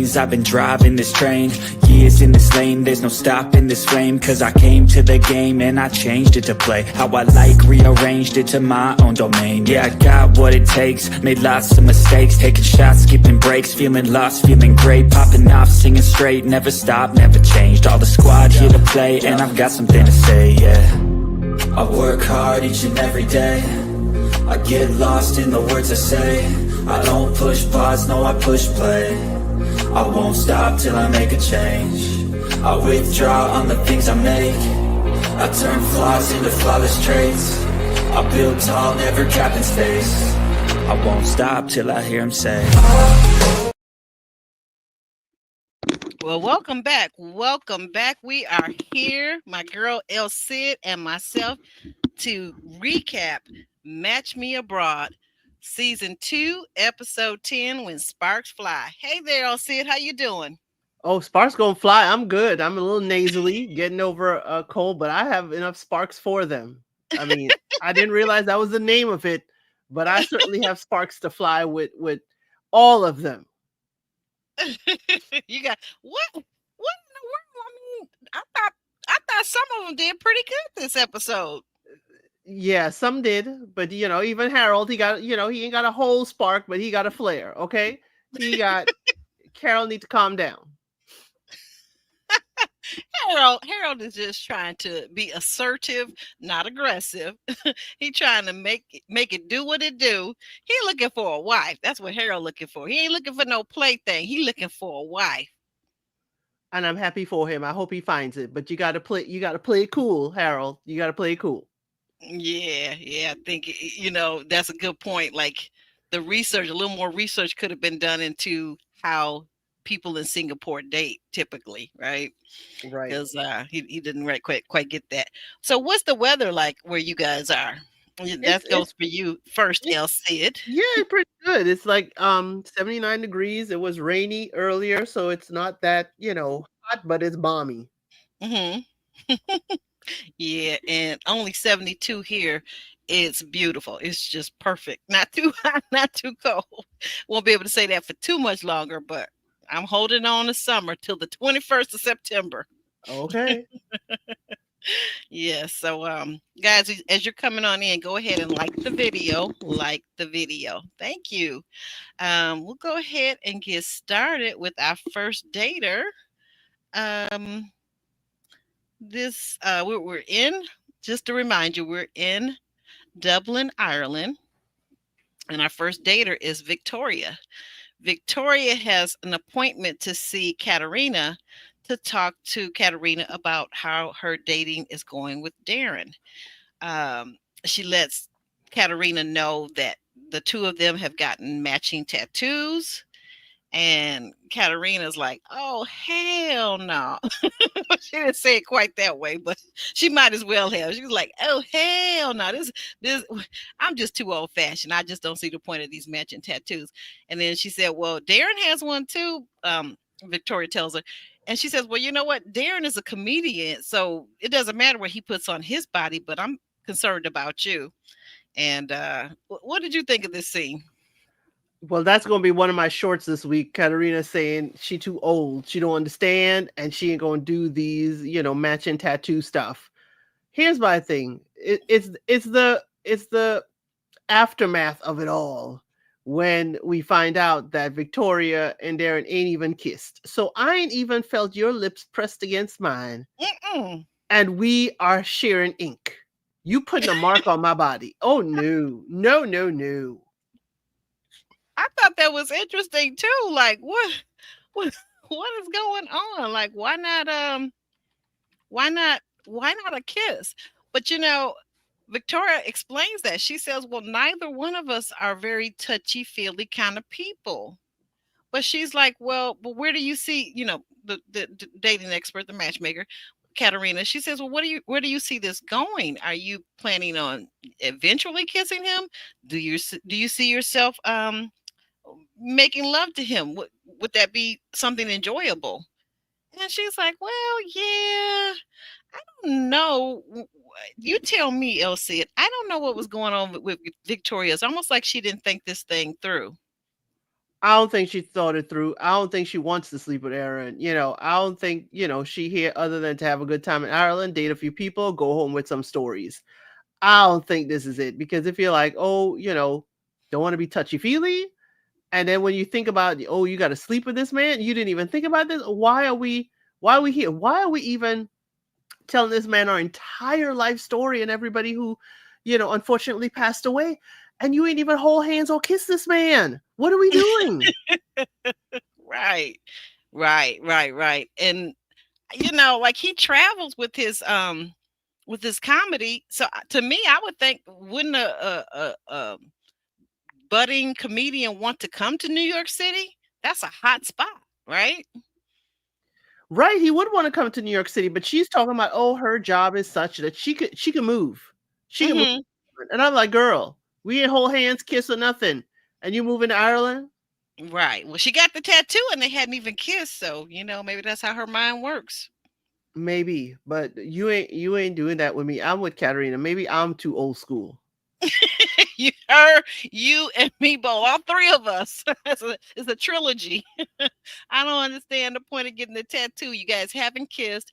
lanes. I've been driving this train, years in this lane. There's no stopping this flame, cause I came to the game and I changed it to play how I like, rearranged it to my own domain. Yeah, I got what it takes, made lots of mistakes, taking shots, skipping breaks, feeling lost, feeling great, popping off, singing straight, never stopped, never changed. All the squad here to play, and I've got something to say, yeah. I work hard each and every day, I get lost in the words I say. I don't push pause, no, I push play. I won't stop till I make a change. I withdraw on the things I make. I turn flaws into flawless traits. I build tall, never capped in space. I won't stop till I hear him say. Well, welcome back. Welcome back. We are here, my girl El Cid and myself, to recap Match Me Abroad, Season 2, Episode 10, When Sparks Fly. Hey there, El Cid. How you doing? Oh, sparks gonna fly. I'm good. I'm a little nasally, getting over a cold, but I have enough sparks for them. I mean, I didn't realize that was the name of it, but I certainly have sparks to fly with all of them. You got what? What in the world? I mean, I thought some of them did pretty good this episode. Yeah, some did, but even Harold, he got, he ain't got a whole spark, but he got a flare. Okay, he got. Carol need to calm down. Harold is just trying to be assertive, not aggressive. He trying to make it do what it do. He looking for a wife. That's what Harold looking for. He ain't looking for no plaything. He looking for a wife. And I'm happy for him. I hope he finds it. But you gotta play it cool, Harold. You gotta play it cool. Yeah. I think that's a good point. Like a little more research could have been done into how people in Singapore date typically, right? Right. Because he didn't quite get that. So what's the weather like where you guys are? That goes for you first, El Cid. Yeah, pretty good. It's like 79 degrees. It was rainy earlier, so it's not that, hot, but it's balmy. Mm-hmm. Yeah, and only 72 here. It's beautiful. It's just perfect. Not too hot, not too cold. Won't be able to say that for too much longer, but I'm holding on to summer till the 21st of September. Okay. Yeah, so guys, as you're coming on in, go ahead and like the video. Like the video. Thank you. We'll go ahead and get started with our first dater. We're in, just to remind you, we're in Dublin, Ireland, and our first dater is Victoria. Victoria has an appointment to see Katerina, to talk to Katerina about how her dating is going with Darren. She lets Katerina know that the two of them have gotten matching tattoos. And Katerina's like, oh, hell no. She didn't say it quite that way, but she might as well have. She was like, oh, hell no. This, I'm just too old fashioned. I just don't see the point of these matching tattoos. And then she said, well, Darren has one too. Victoria tells her. And she says, well, you know what? Darren is a comedian, so it doesn't matter what he puts on his body, but I'm concerned about you. And what did you think of this scene? Well, that's going to be one of my shorts this week. Katerina saying she too old. She don't understand, and she ain't going to do these, matching tattoo stuff. Here's my thing. It's the aftermath of it all when we find out that Victoria and Darren ain't even kissed. So I ain't even felt your lips pressed against mine. Mm-mm. And we are sharing ink. You putting a mark on my body. Oh, no. No. I thought that was interesting too. Like what is going on? Like why not a kiss? But Victoria explains that. She says, well, neither one of us are very touchy-feely kind of people. But she's like, well, but where do you see, the dating expert, the matchmaker, Katerina, she says, well, where do you see this going? Are you planning on eventually kissing him? Do you see yourself making love to him? Would that be something enjoyable? And she's like, well, yeah, I don't know. You tell me, Elsie. I don't know what was going on with Victoria. It's almost like she didn't think this thing through. I don't think she thought it through. I don't think she wants to sleep with Aaron. I don't think, she here other than to have a good time in Ireland, date a few people, go home with some stories. I don't think this is it, because if you're like, oh, don't want to be touchy feely, and then when you think about, oh, you got to sleep with this man, you didn't even think about this. Why are we here? Why are we even telling this man our entire life story and everybody who, unfortunately passed away? And you ain't even hold hands or kiss this man. What are we doing? Right. Right. And like he travels with his comedy. So to me, I would think, wouldn't a budding comedian want to come to New York City? That's a hot spot, right? Right, he would want to come to New York City, but she's talking about, oh, her job is such that she can move. She can move. Hmm. And I'm like, girl, we ain't hold hands, kiss or nothing. And you moving to Ireland? Right. Well, she got the tattoo and they hadn't even kissed, so maybe that's how her mind works. Maybe, but you ain't doing that with me. I'm with Katarina. Maybe I'm too old school. You and me both, all three of us. It's a trilogy. I don't understand the point of getting the tattoo. You guys haven't kissed,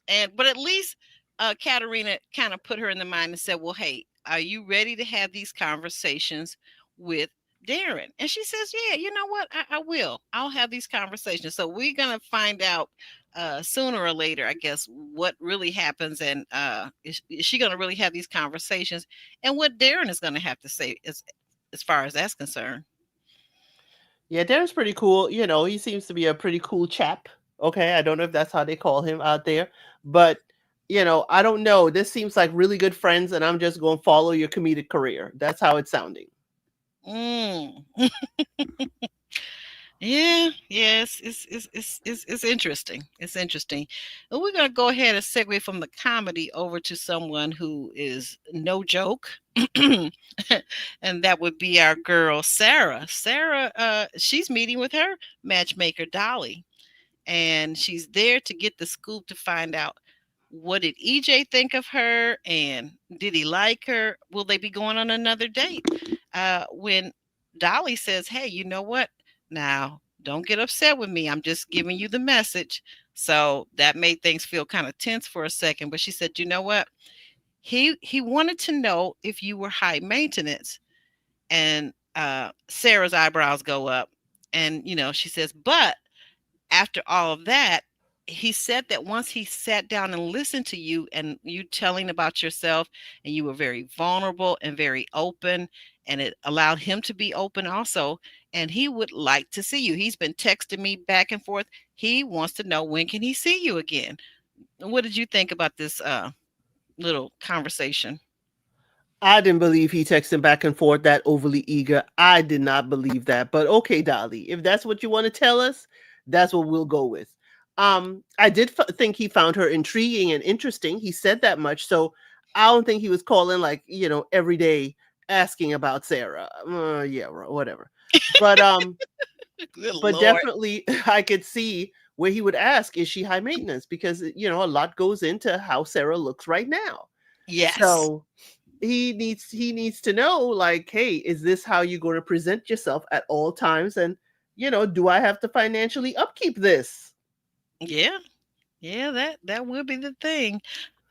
but at least Katarina kind of put her in the mind and said, "Well, hey, are you ready to have these conversations with Darren?" And she says, "Yeah, you know what? I will. I'll have these conversations." So we're gonna find out sooner or later, I guess, what really happens, and is she gonna really have these conversations, and what Darren is gonna have to say as far as that's concerned. Yeah, Darren's pretty cool. He seems to be a pretty cool chap. Okay, I don't know if that's how they call him out there, but I don't know. This seems like really good friends, and I'm just going to follow your comedic career. That's how it's sounding. Mm. Yes, it's interesting. It's interesting. And we're gonna go ahead and segue from the comedy over to someone who is no joke. And that would be our girl Sarah. Sarah, she's meeting with her matchmaker Dolly, and she's there to get the scoop to find out, what did EJ think of her, and did he like her? Will they be going on another date? When Dolly says, "Hey, you know what? Now, don't get upset with me. I'm just giving you the message." So that made things feel kind of tense for a second. But she said, "You know what? He wanted to know if you were high maintenance." And Sarah's eyebrows go up, and she says, "But after all of that, he said that once he sat down and listened to you and you telling about yourself, and you were very vulnerable and very open, and it allowed him to be open also, and he would like to see you. He's been texting me back and forth. He wants to know, when can he see you again?" What did you think about this little conversation? I didn't believe he texted back and forth that overly eager. I did not believe that. But okay, Dolly, if that's what you want to tell us, that's what we'll go with. I did think he found her intriguing and interesting. He said that much, so I don't think he was calling like every day asking about Sarah. Yeah, whatever. But Good but Lord. definitely, I could see where he would ask, "Is she high maintenance?" Because a lot goes into how Sarah looks right now. Yes. So he needs to know, like, hey, is this how you're going to present yourself at all times? And do I have to financially upkeep this? Yeah. Yeah, that would be the thing.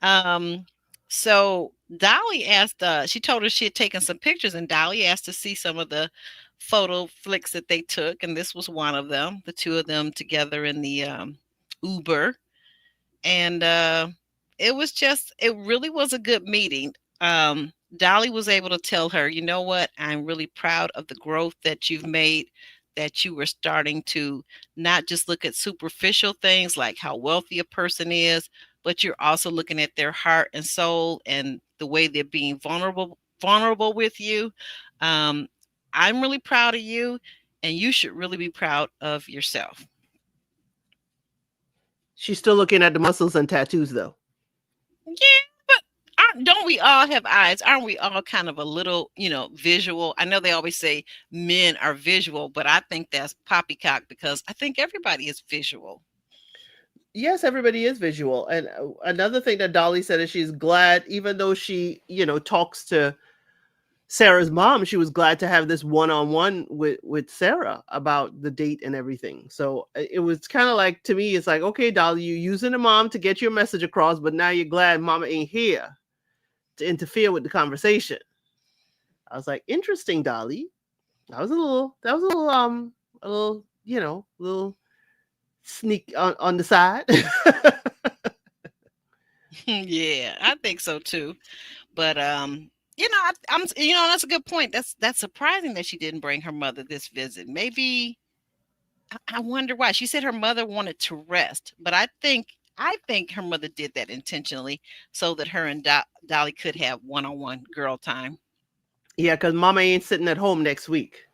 Um, so Dolly asked, she told her she had taken some pictures, and Dolly asked to see some of the photo flicks that they took, and this was one of them, the two of them together in the Uber. And it really was a good meeting. Dolly was able to tell her, "You know what? I'm really proud of the growth that you've made, that you were starting to not just look at superficial things like how wealthy a person is, but you're also looking at their heart and soul and the way they're being vulnerable with you. Um, I'm really proud of you, and you should really be proud of yourself." She's still looking at the muscles and tattoos, though. Yeah, but don't we all have eyes? Aren't we all kind of a little, visual? I know they always say men are visual, but I think that's poppycock, because I think everybody is visual. Yes, everybody is visual. And another thing that Dolly said is she's glad, even though she talks to Sarah's mom, she was glad to have this one-on-one with Sarah about the date and everything. So it was kind of like, to me, it's like, okay, Dolly, you using the mom to get your message across, but now you're glad mama ain't here to interfere with the conversation. I was like, interesting, Dolly. A little, little sneak on the side. Yeah, I think so too. But I'm that's a good point. That's surprising that she didn't bring her mother this visit. Maybe I wonder why. She said her mother wanted to rest, but I think her mother did that intentionally so that her and Dolly could have one-on-one girl time. Yeah, because mama ain't sitting at home next week.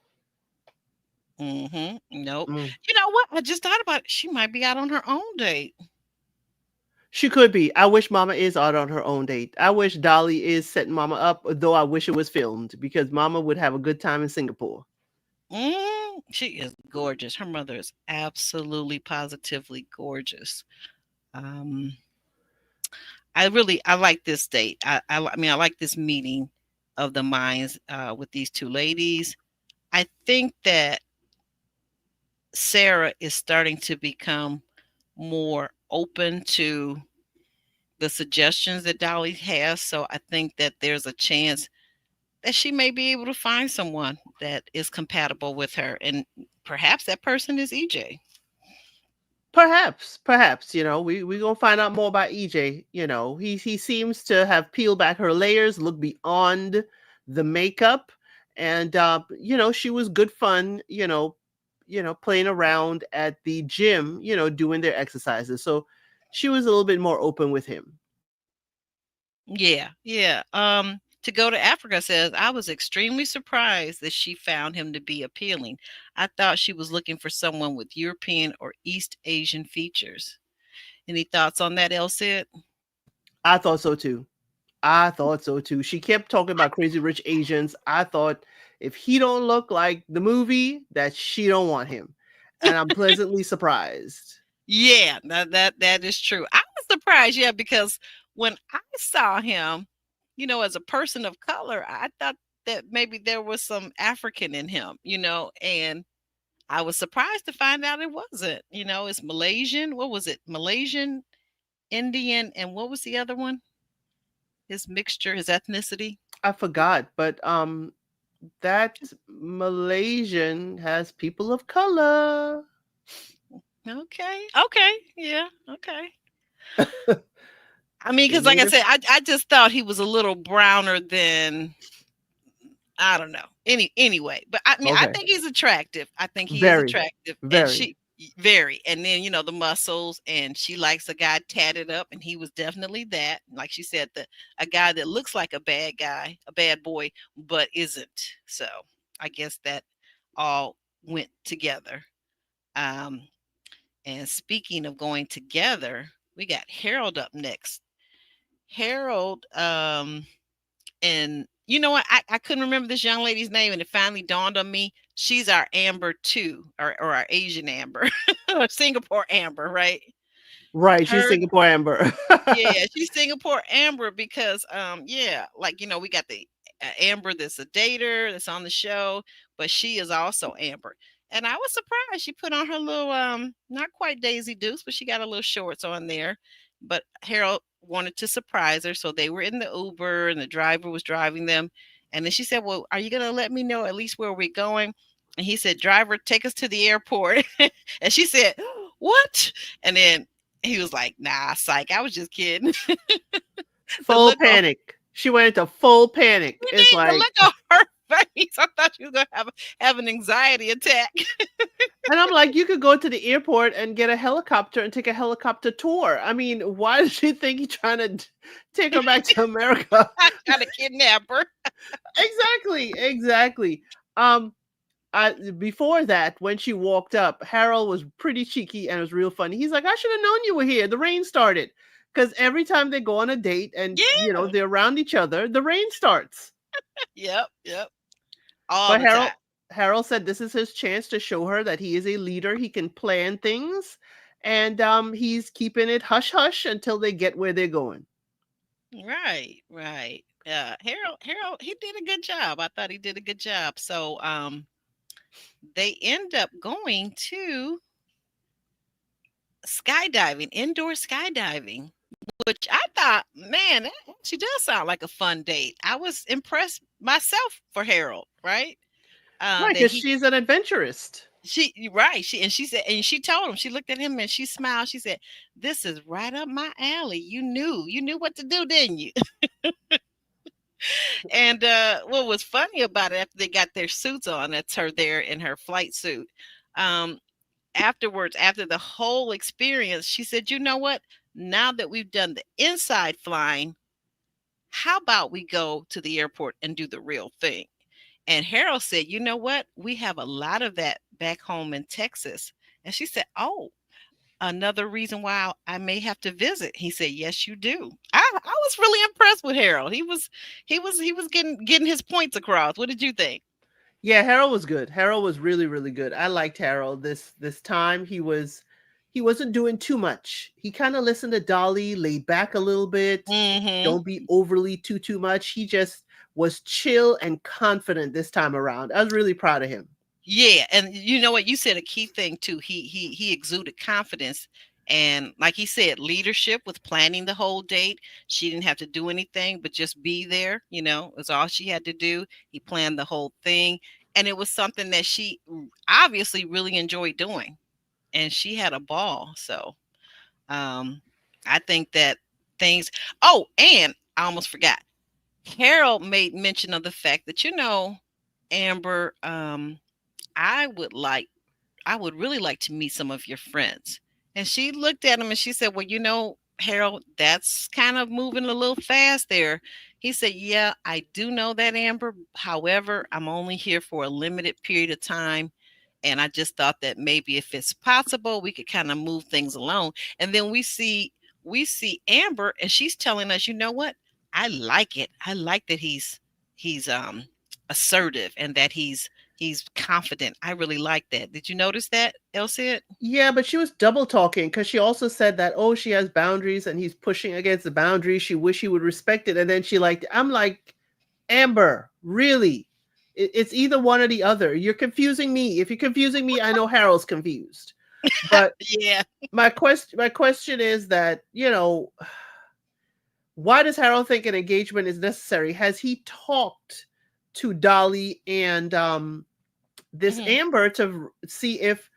Nope. Mm. You know what? I just thought about it. She might be out on her own date. She could be. I wish mama is out on her own date. I wish Dolly is setting mama up, though I wish it was filmed because mama would have a good time in Singapore. She is gorgeous. Her mother is absolutely positively gorgeous. Um, I like this date. I like this meeting of the minds with these two ladies. I think that Sarah is starting to become more open to the suggestions that Dolly has. So I think that there's a chance that she may be able to find someone that is compatible with her. And perhaps that person is EJ. Perhaps, we gonna find out more about EJ. He seems to have peeled back her layers, look beyond the makeup, and she was good fun. Playing around at the gym, doing their exercises. So she was a little bit more open with him. Yeah, yeah. To go to Africa says, I was extremely surprised that she found him to be appealing. I thought she was looking for someone with European or East Asian features. Any thoughts on that, Elsid? I thought so too. She kept talking about Crazy Rich Asians. I thought if he don't look like the movie, that she don't want him. And I'm pleasantly surprised. Yeah, that is true. I was surprised, yeah, because when I saw him, as a person of color, I thought that maybe there was some African in him, and I was surprised to find out it wasn't. It's Malaysian. What was it? Malaysian, Indian, and what was the other one? His mixture, his ethnicity. I forgot, but that Malaysian has people of color. Okay. Okay. Yeah. Okay. I mean, The because like I native. said, I just thought he was a little browner than I don't know. Anyway, but I mean, I Okay. think he's attractive. I think he is Very, attractive, and very. she very. And then the muscles, and she likes a guy tatted up, and he was definitely that. Like she said, a guy that looks like a bad guy, a bad boy, but isn't. So I guess that all went together. Um, and speaking of going together, we got Harold up next. Harold, and you know what? I couldn't remember this young lady's name, and it finally dawned on me. She's our Amber too, or our Asian Amber, or Singapore Amber, right? Right. She's Her, Singapore Amber. yeah, she's Singapore Amber because, yeah, like we got the Amber that's a dater that's on the show, but she is also Amber. And I was surprised she put on her little, not quite Daisy Dukes, but she got a little shorts on there. But Harold wanted to surprise her, so they were in the Uber, and the driver was driving them. And then she said, "Well, are you gonna let me know at least where we're going?" And he said, "Driver, take us to the airport." And she said, "What?" And then he was like, "Nah, psych. I was just kidding." The Full look on panic. She went into full panic. you It's need the like, look on her face. I thought she was gonna have an anxiety attack. and I'm like, you could go to the airport and get a helicopter and take a helicopter tour. I mean, why does she think he's trying to take her back to America? I got a kidnapper. Exactly. Before that, when she walked up, Harold was pretty cheeky and it was real funny. He's like, I should have known you were here. The rain started. Because every time they go on a date and Yeah. they're around each other, the rain starts. Yep. All But the time. Harold said this is his chance to show her that he is a leader. He can plan things, and he's keeping it hush hush until they get where they're going. Right. Harold, he did a good job. I thought he did a good job. So they end up going to skydiving, indoor skydiving, which I thought, man, that actually does sound like a fun date. I was impressed myself for Harold, right? Right, That because he she's an adventurist. she right she said, and she told him, she looked at him and she smiled. She said, "This is right up my alley. You knew what to do, didn't you?" And what was funny about it, after they got their suits on, that's her there in her flight suit. Um, Afterwards, after the whole experience, she said, "You know what? Now that we've done the inside flying, how about we go to the airport and do the real thing?" And Harold said, "You know what? We have a lot of that back home in Texas." And she said, "Oh, another reason why I may have to visit." He said, "Yes, you do." I was really impressed with Harold. He was getting his points across. What did you think? Yeah, Harold was good. Harold was really, really good. I liked Harold this time. He wasn't doing too much. He kind of listened to Dolly, laid back a little bit. Hmm. Don't be overly too much. He just was chill and confident this time around. I was really proud of him. Yeah, and you know what? You said a key thing too. He exuded confidence, and like he said, leadership with planning the whole date. She didn't have to do anything but just be there. It's all she had to do. He planned the whole thing, and it was something that she obviously really enjoyed doing, and she had a ball. So, um, I think that things. Oh, and I almost forgot. Harold made mention of the fact that Amber. I would like I would really like to meet some of your friends. And she looked at him and she said, "Well, Harold, that's kind of moving a little fast there." He said, "Yeah, I do know that, Amber. However, I'm only here for a limited period of time. And I just thought that maybe if it's possible, we could kind of move things along." And then we see Amber, and she's telling us, "You know what? I like it. I like that he's assertive, and that he's confident. I really like that." Did you notice that, Elsie? Yeah, but she was double talking because she also said that, oh, she has boundaries and he's pushing against the boundaries. She wish he would respect it. And then I'm like, Amber, really? It's either one or the other. You're confusing me. If you're confusing me, I know Harold's confused. But Yeah. my question is that, why does Harold think an engagement is necessary? Has he talked to Dolly and this Hmm. Amber to see if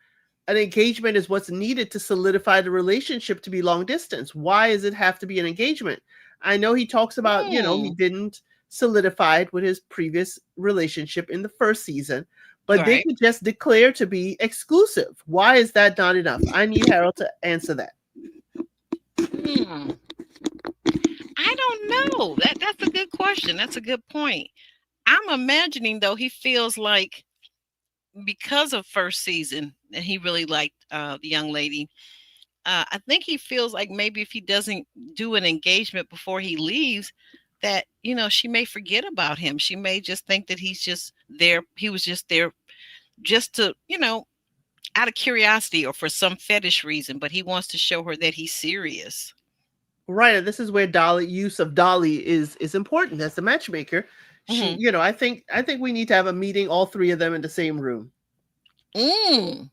an engagement is what's needed to solidify the relationship to be long distance? Why does it have to be an engagement? I know he talks about, he Mm. didn't solidify it with his previous relationship in the first season, but they Right. could just declare to be exclusive. Why is that not enough? I need Harold to answer that. Hmm. I don't know. That's a good question. That's a good point. I'm imagining though he feels like, because of first season and he really liked the young lady. I think he feels like maybe if he doesn't do an engagement before he leaves, that she may forget about him. She may just think that he's just there. He was just there just to out of curiosity or for some fetish reason, but he wants to show her that he's serious. Right, and this is where Dolly use of Dolly is important as the matchmaker. She, Hmm. I think we need to have a meeting, all three of them in the same room. Mm.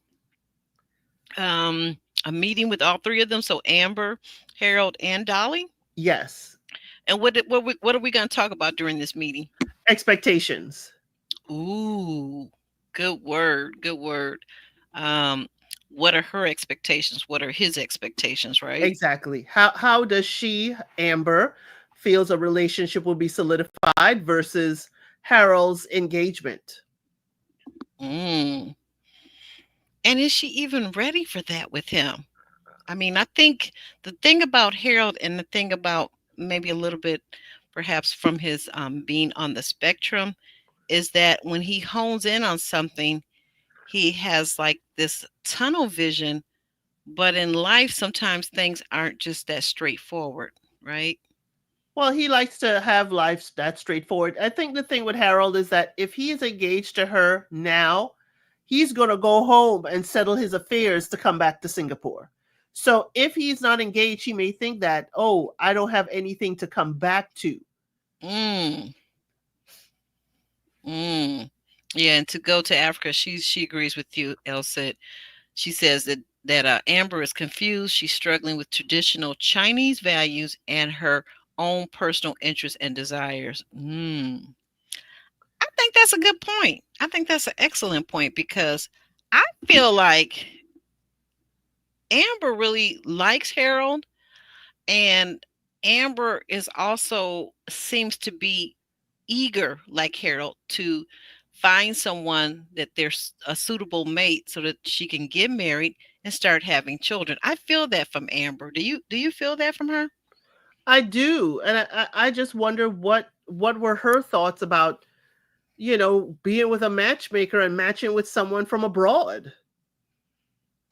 A meeting with all three of them. So Amber, Harold, and Dolly. Yes. And what are we going to talk about during this meeting? Expectations. Ooh, good word. Good word. Um, what are her expectations? What are his expectations? Right. Exactly. How does she, Amber, feels a relationship will be solidified versus Harold's engagement? Mm. And is she even ready for that with him? I mean, I think the thing about Harold, and the thing about maybe a little bit perhaps from his being on the spectrum, is that when he hones in on something, he has like this tunnel vision. But in life, sometimes things aren't just that straightforward, right? Well, he likes to have life that straightforward. I think the thing with Harold is that if he is engaged to her now, he's going to go home and settle his affairs to come back to Singapore. So if he's not engaged, he may think that, oh, I don't have anything to come back to. Mm, mm. Yeah, and to go to Africa, she agrees with you, Elsa. She says that Amber is confused. She's struggling with traditional Chinese values and her own personal interests and desires. I think that's a good point. I think that's an excellent point because I feel like Amber really likes Harold, and Amber is also seems to be eager, like Harold, to find someone that there's a suitable mate so that she can get married and start having children. I feel that from Amber. Do you feel that from her? I do, and I just wonder what were her thoughts about, being with a matchmaker and matching with someone from abroad.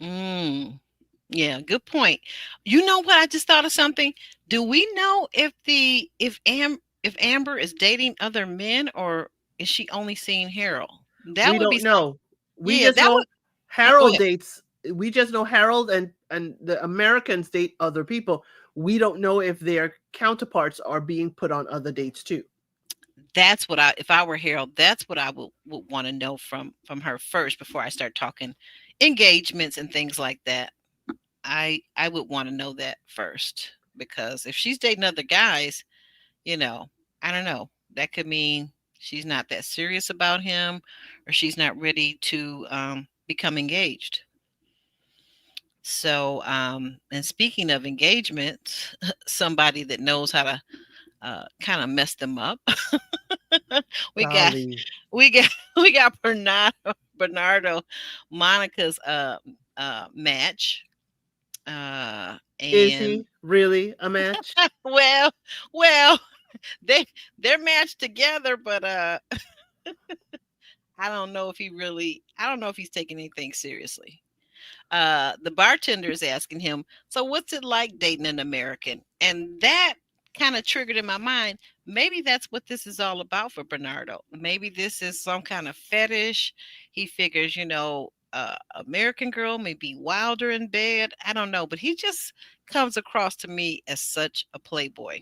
Mm, yeah, good point. You know what? I just thought of something. Do we know if Amber is dating other men, or is she only seeing Harold? That We would be don't know. We yeah, just that would know go Harold ahead. dates. We just know Harold and the Americans date other people. We don't know if their counterparts are being put on other dates too. That's what I if I were Harold, that's what I would want to know from her first before I start talking engagements and things like that. I would want to know that first because if she's dating other guys, you know, I don't know. That could mean she's not that serious about him or she's not ready to become engaged. So, and speaking of engagement, somebody that knows how to kind of mess them up, we got Golly, we got we got Bernardo Monica's match is and he really a match? well well they they're matched together but I don't know if he's taking anything seriously. The bartender is asking him, so what's it like dating an American? And that kind of triggered in my mind. Maybe that's what this is all about for Bernardo. Maybe this is some kind of fetish. He figures, American girl may be wilder in bed. I don't know, but he just comes across to me as such a playboy.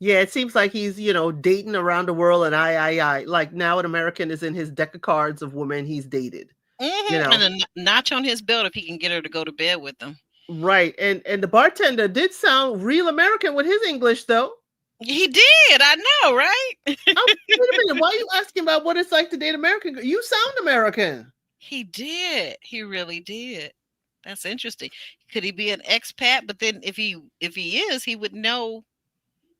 Yeah, it seems like he's, dating around the world and I. Like now an American is in his deck of cards of women he's dated, you And know. a notch on his belt if he can get her to go to bed with him. Right. And the bartender did sound real American with his English though. He did. I know, right? Oh, wait a minute. Why are you asking about what it's like to date American? You sound American. He did. He really did. That's interesting. Could he be an expat? But then if he is, he would know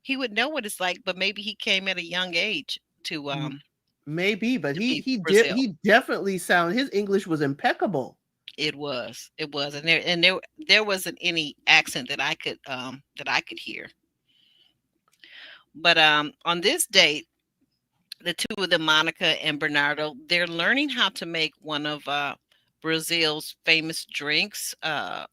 what it's like, but maybe he came at a young age to M- Maybe, but to he be he did Brazil. he definitely sound his English was impeccable. It was. It was. And there wasn't any accent that I could hear. But on this date, the two of them, Monica and Bernardo, they're learning how to make one of Brazil's famous drinks, an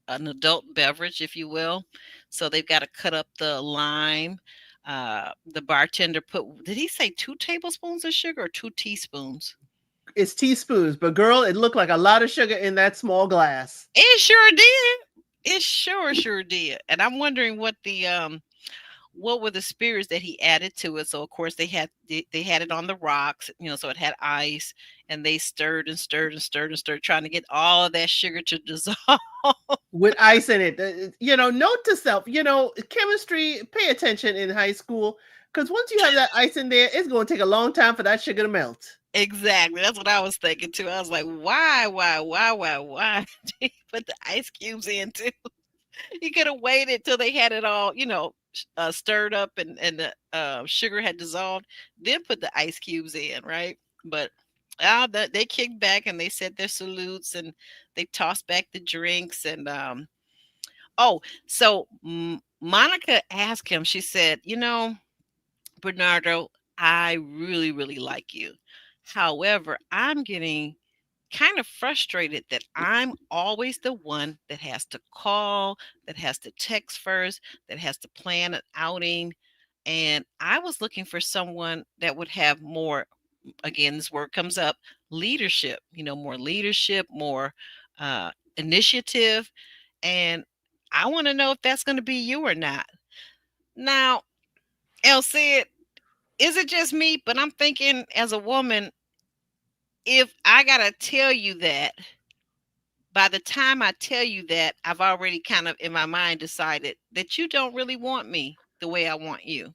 adult beverage, if you will. So they've got to cut up the lime. The bartender did he say 2 tablespoons of sugar or 2 teaspoons? It's teaspoons, but girl, it looked like a lot of sugar in that small glass. It sure did. It sure did. And I'm wondering what were the spirits that he added to it. So of course they had it on the rocks, so it had ice, and they stirred and stirred and stirred and stirred, trying to get all of that sugar to dissolve. With ice in it. Note to self, chemistry, pay attention in high school. Because once you have that ice in there, it's going to take a long time for that sugar to melt. Exactly. That's what I was thinking too. I was like, why did he put the ice cubes in too? He could have waited till they had it all, stirred up and the sugar had dissolved, then put the ice cubes in, right? But they kicked back and they said their salutes and they tossed back the drinks and oh, so Monica asked him. She said, Bernardo, I really really like you. However, I'm getting kind of frustrated that I'm always the one that has to call, that has to text first, that has to plan an outing. And I was looking for someone that would have more, again, this word comes up, leadership, more leadership, more initiative. And I want to know if that's going to be you or not. Now, Elle said, is it just me? But I'm thinking as a woman, if I gotta tell you that, by the time I tell you that, I've already kind of in my mind decided that you don't really want me the way I want you.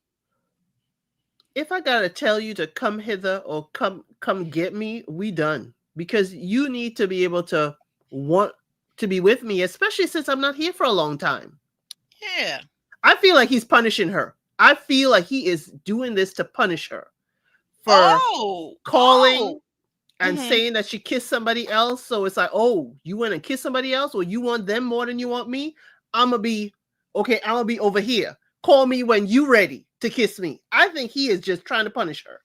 If I gotta tell you to come hither or come get me, we done. Because you need to be able to want to be with me, especially since I'm not here for a long time. Yeah. I feel like he's punishing her. I feel like he is doing this to punish her for Oh, oh. calling and Hmm. saying that she kissed somebody else. So it's like, oh, you went and kissed somebody else, or you want them more than you want me? I'm gonna be okay. I'm gonna be over here. Call me when you ready to kiss me. I think he is just trying to punish her.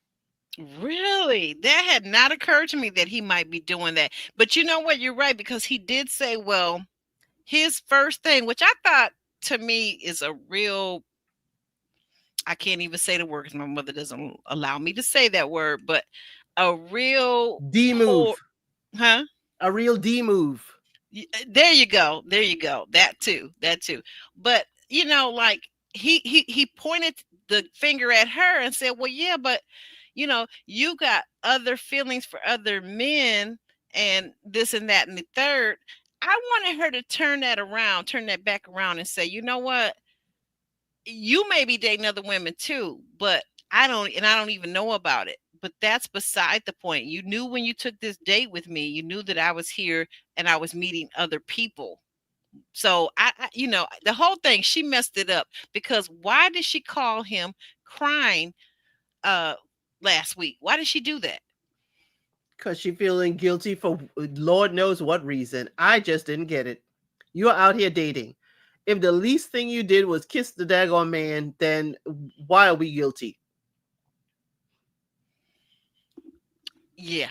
Really? That had not occurred to me that he might be doing that. But you know what? You're right, because he did say, well, his first thing, which I thought to me is a real, I can't even say the word because my mother doesn't allow me to say that word, but a real D poor, move, huh? a real D move. There you go. There you go. That too. That too. But like he pointed the finger at her and said, "Well, yeah, but you got other feelings for other men and this and that and the third." I wanted her to turn that around, turn that back around and say, "You know what? You may be dating other women too, but I don't even know about it." But that's beside the point. You knew when you took this date with me, you knew that I was here and I was meeting other people. So the whole thing, she messed it up because why did she call him crying uh last week? Why did she do that? Because she feeling guilty for Lord knows what reason. I just didn't get it. You're out here dating. If the least thing you did was kiss the daggone man, then why are we guilty? Yeah.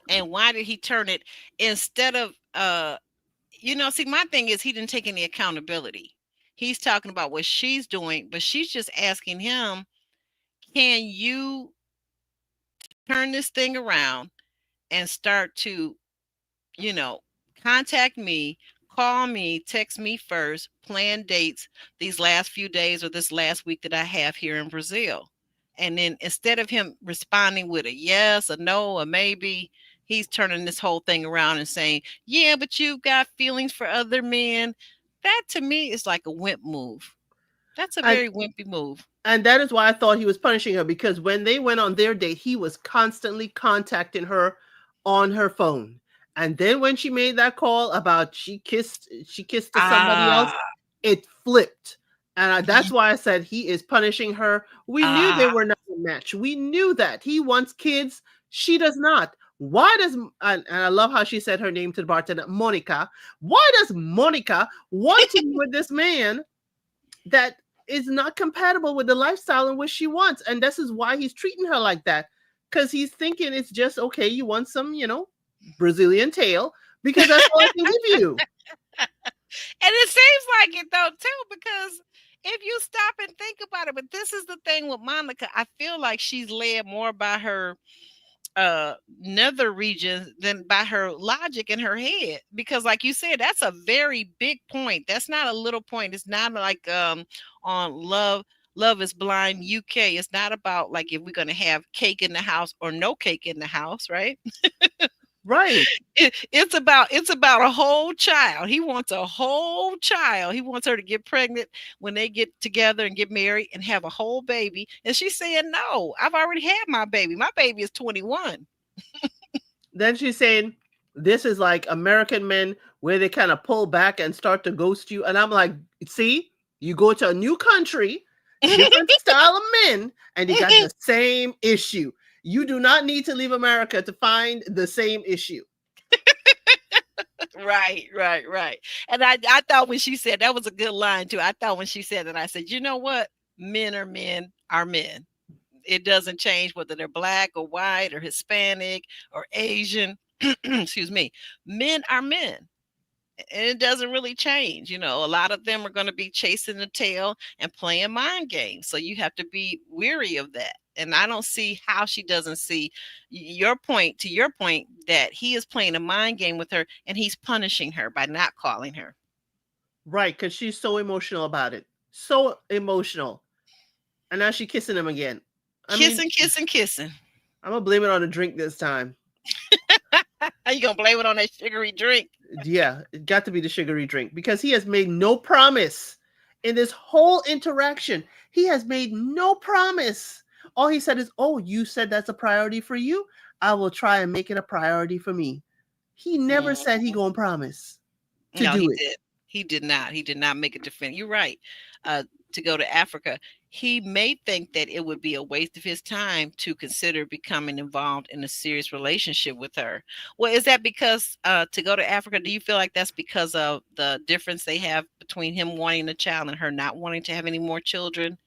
And why did he turn it instead of see, my thing is he didn't take any accountability. He's talking about what she's doing, but she's just asking him, can you turn this thing around and start to, you know, contact me, call me, text me first, plan dates these last few days or this last week that I have here in Brazil. And then instead of him responding with a yes, a no, a maybe, he's turning this whole thing around and saying, yeah, but you've got feelings for other men. That to me is like a wimp move. That's a And very wimpy move. and that is why I thought he was punishing her, because when they went on their date, he was constantly contacting her on her phone. And then when she made that call about she kissed to somebody else, Ah, it flipped. And that's why I said he is punishing her. We knew they ah, were not a match. We knew that. He wants kids. She does not. Why does, and I love how she said her name to the bartender, Monica. Why does Monica want to be with this man that is not compatible with the lifestyle in which she wants? And this is why he's treating her like that. Because he's thinking it's just okay, you want some, Brazilian tail, because that's all I can give you. And it seems like it though too, because if you stop and think about it, but this is the thing with Monica, I feel like she's led more by her nether regions than by her logic in her head. Because like you said, that's a very big point. That's not a little point. It's not like on Love is Blind UK. It's not about like if we're gonna have cake in the house or no cake in the house, right? Right. It's about a whole child. He wants a whole child. He wants her to get pregnant when they get together and get married and have a whole baby. And she's saying, "No, I've already had my baby. My baby is 21." Then she's saying this is like American men where they kind of pull back and start to ghost you. And I'm like, see, you go to a new country, different style of men, and you got the same issue. You do not need to leave America to find the same issue. Right, right, right. And I thought when she said that was a good line too. I thought when she said that, I said, you know what? Men are men are men. It doesn't change whether they're black or white or Hispanic or Asian. Excuse me. Men are men. And it doesn't really change. A lot of them are going to be chasing the tail and playing mind games. So you have to be weary of that. And I don't see how she doesn't see your point, that he is playing a mind game with her and he's punishing her by not calling her. Right, because she's so emotional about it. So emotional. And now she kissing him again. I mean, Kissing, kissing, kissing. I'm gonna blame it on the drink this time. How you gonna blame it on that sugary drink? Yeah, it got to be the sugary drink because he has made no promise in this whole interaction. He has made no promise. All he said is, "Oh, you said that's a priority for you. I will try and make it a priority for me." He never said he gonna promise to No, do he it. did. He did not. He did not make a defense. You're right. To go to Africa, he may think that it would be a waste of his time to consider becoming involved in a serious relationship with her. Well, is that because to go to Africa? Do you feel like that's because of the difference they have between him wanting a child and her not wanting to have any more children?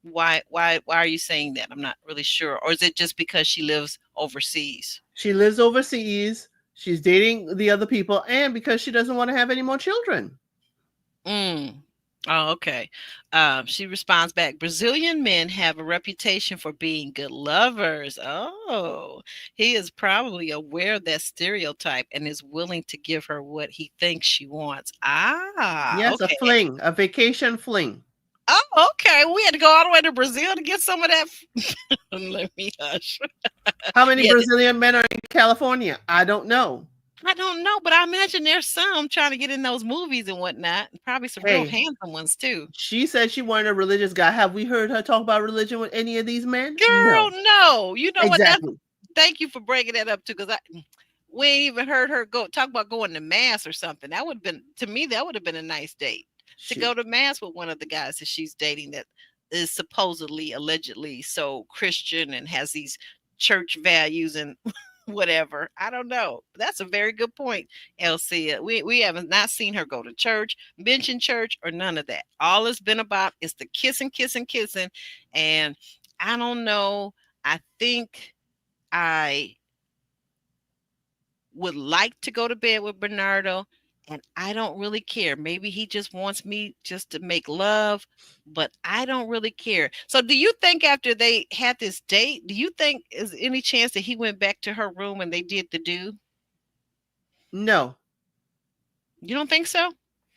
Why are you saying that? I'm not really sure. Or is it just because she lives overseas? She lives overseas. She's dating the other people, and because she doesn't want to have any more children. Mm. Oh, okay. She responds back, Brazilian men have a reputation for being good lovers. Oh, he is probably aware of that stereotype and is willing to give her what he thinks she wants. Ah, Yes, a okay. fling, a vacation fling. Oh, okay. We had to go all the way to Brazil to get some of that. Let me hush. How many Yeah, Brazilian men are in California? I don't know. I don't know, but I imagine there's some trying to get in those movies and whatnot. Probably some real Hey, handsome ones too. she said she wanted a religious guy. Have we heard her talk about religion with any of these men? Girl, No. no. You know what? That's Exactly. thank you for breaking that up too, because we ain't even heard her go talk about going to mass or something. That would have been to me. That would have been a nice date to go Shoot. to mass with one of the guys that she's dating that is supposedly, allegedly, so Christian and has these church values and whatever. I don't know. That's a very good point, Elsie. We haven't not seen her go to church, mention church, or none of that. All it's been about is the kissing, kissing, kissing, and I don't know. I think I would like to go to bed with Bernardo, and I don't really care. Maybe he just wants me just to make love, but I don't really care. So, do you think after they had this date, do you think is any chance that he went back to her room and they did the do? No. You don't think so?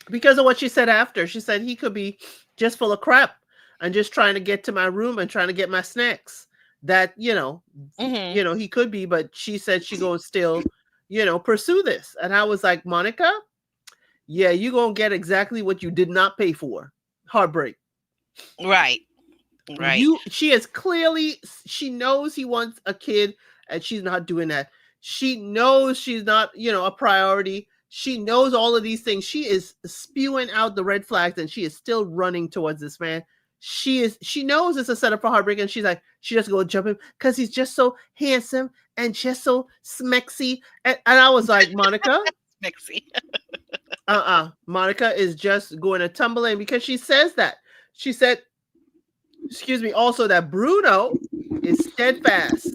Because of what she said after. She said he could be just full of crap and just trying to get to my room and trying to get my snacks. That, Mm-hmm. he could be, but she said she gonna still, pursue this. And I was like, Monica, yeah, you gonna get exactly what you did not pay for. Heartbreak. Right. Right. She is clearly, she knows he wants a kid and she's not doing that. She knows she's not, a priority. She knows all of these things. She is spewing out the red flags and she is still running towards this man. She knows it's a setup for heartbreak, and she's like, she just go jump him because he's just so handsome and just so smexy. And I was like, Monica, Mexi. Monica is just going to tumble in because she says that. She said, excuse me, also that Bruno is steadfast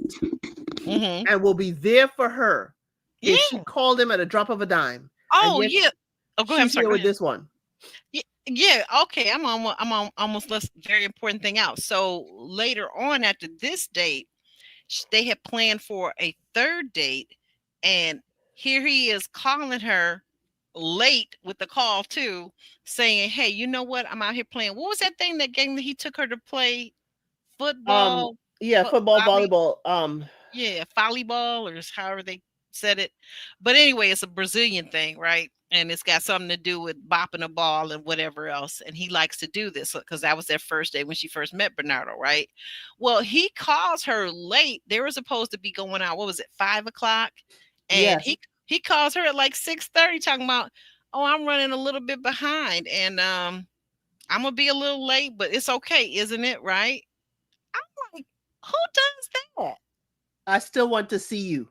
Mm-hmm. and will be there for her Yeah. if she called him at a drop of a dime. Oh, and yeah. Oh, go ahead. I'm she's sorry. here Go with ahead. this one. Yeah, okay. I'm on almost less very important thing out. So later on after this date, they had planned for a third date, and here he is calling her late with the call too, saying, "Hey, you know what? I'm out here playing. What was that thing that game that he took her to play? Football, Yeah, football, volley, volleyball. yeah, volleyball, or however they said it. But anyway, it's a Brazilian thing, right? And it's got something to do with bopping a ball and whatever else. And he likes to do this because that was their first day when she first met Bernardo, right? Well, he calls her late. They were supposed to be going out. What was it, 5 o'clock? And Yes. he calls her at like 6:30, talking about, oh, I'm running a little bit behind, and I'm gonna be a little late, but it's okay, isn't it? Right? I'm like, who does that? I still want to see you.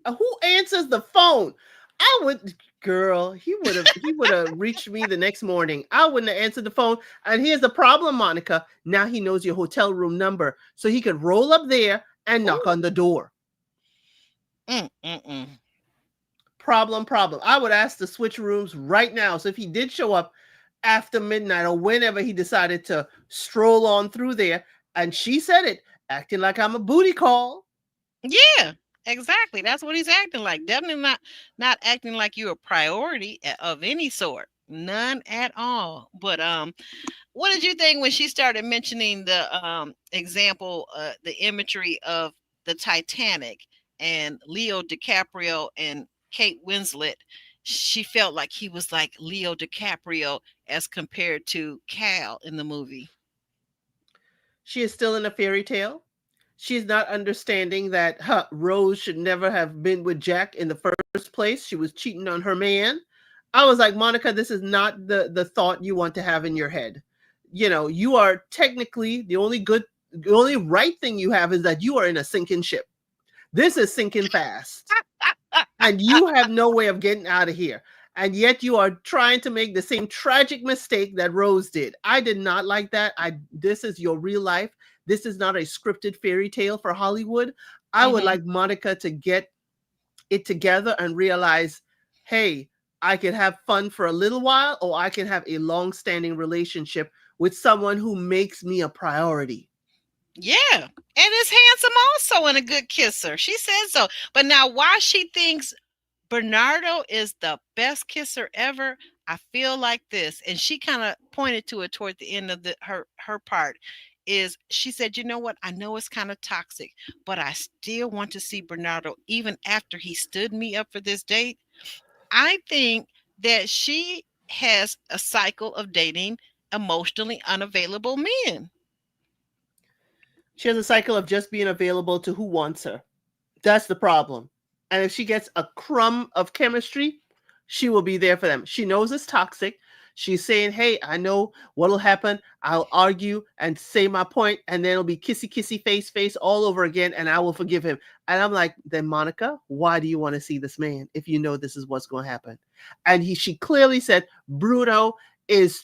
Who answers the phone? I would, girl. He would have reached me the next morning. I wouldn't have answered the phone. And here's the problem, Monica. Now he knows your hotel room number, so he could roll up there and knock Ooh. on the door. Mm-mm-mm. Problem. I would ask to switch rooms right now. So if he did show up after midnight or whenever he decided to stroll on through there, and she said it, acting like I'm a booty call. Yeah, exactly. That's what he's acting like. Definitely not acting like you're a priority of any sort. None at all. But what did you think when she started mentioning the example, the imagery of the Titanic and Leo DiCaprio and Kate Winslet? She felt like he was like Leo DiCaprio as compared to Cal in the movie. She is still in a fairy tale. She's not understanding that Rose should never have been with Jack in the first place. She was cheating on her man. I was like, Monica, this is not the thought you want to have in your head. You know, you are technically the only right thing you have is that you are in a sinking ship. This is sinking fast, and you have no way of getting out of here. And yet you are trying to make the same tragic mistake that Rose did. I did not like that. This is your real life. This is not a scripted fairy tale for Hollywood. I would Hmm. like Monica to get it together and realize, hey, I can have fun for a little while, or I can have a long-standing relationship with someone who makes me a priority. Yeah, and is handsome also and a good kisser. She says so. But now, why she thinks Bernardo is the best kisser ever, I feel like this, and she kind of pointed to it toward the end of her part. Is she said, you know what? I know it's kind of toxic, but I still want to see Bernardo even after he stood me up for this date. I think that she has a cycle of dating emotionally unavailable men. She has a cycle of just being available to who wants her. That's the problem. And if she gets a crumb of chemistry, she will be there for them. She knows it's toxic. She's saying, hey, I know what'll happen. I'll argue and say my point, and then it'll be kissy, kissy, face all over again, and I will forgive him. And I'm like, then Monica, why do you want to see this man if you know this is what's going to happen? And she clearly said, Bruno is,